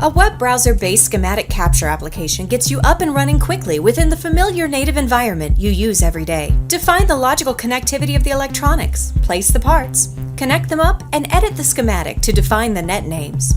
A web browser-based schematic capture application gets you up and running quickly within the familiar native environment you use every day. Define the logical connectivity of the electronics, place the parts, connect them up, and edit the schematic to define the net names.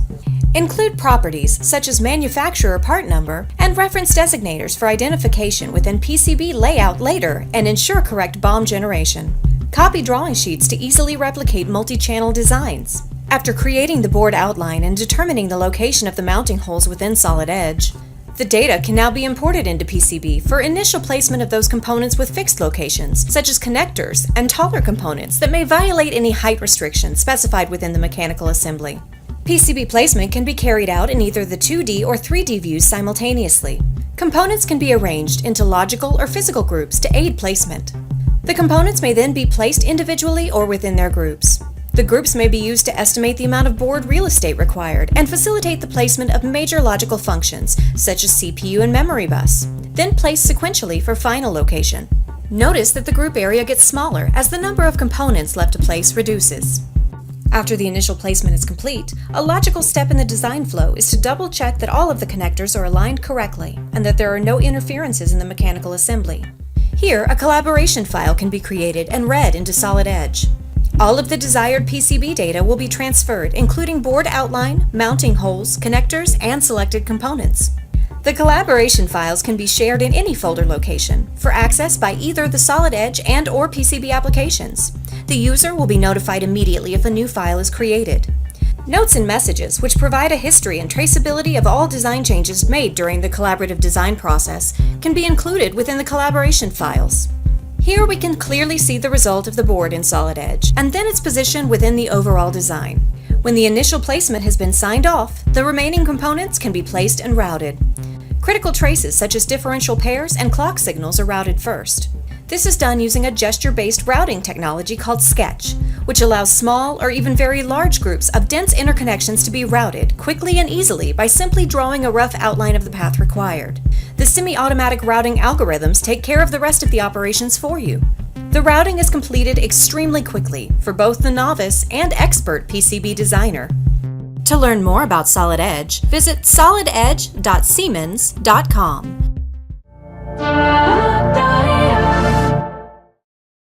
Include properties such as manufacturer part number and reference designators for identification within PCB layout later and ensure correct BOM generation. Copy drawing sheets to easily replicate multi-channel designs. After creating the board outline and determining the location of the mounting holes within Solid Edge, the data can now be imported into PCB for initial placement of those components with fixed locations, such as connectors and taller components that may violate any height restrictions specified within the mechanical assembly. PCB placement can be carried out in either the 2D or 3D views simultaneously. Components can be arranged into logical or physical groups to aid placement. The components may then be placed individually or within their groups. The groups may be used to estimate the amount of board real estate required and facilitate the placement of major logical functions, such as CPU and memory bus, then placed sequentially for final location. Notice that the group area gets smaller as the number of components left to place reduces. After the initial placement is complete, a logical step in the design flow is to double-check that all of the connectors are aligned correctly and that there are no interferences in the mechanical assembly. Here, a collaboration file can be created and read into Solid Edge. All of the desired PCB data will be transferred, including board outline, mounting holes, connectors, and selected components. The collaboration files can be shared in any folder location for access by either the Solid Edge and/or PCB applications. The user will be notified immediately if a new file is created. Notes and messages, which provide a history and traceability of all design changes made during the collaborative design process, can be included within the collaboration files. Here we can clearly see the result of the board in Solid Edge, and then its position within the overall design. When the initial placement has been signed off, the remaining components can be placed and routed. Critical traces such as differential pairs and clock signals are routed first. This is done using a gesture-based routing technology called Sketch, which allows small or even very large groups of dense interconnections to be routed quickly and easily by simply drawing a rough outline of the path required. The semi-automatic routing algorithms take care of the rest of the operations for you. The routing is completed extremely quickly for both the novice and expert PCB designer. To learn more about Solid Edge, visit solidedge.siemens.com.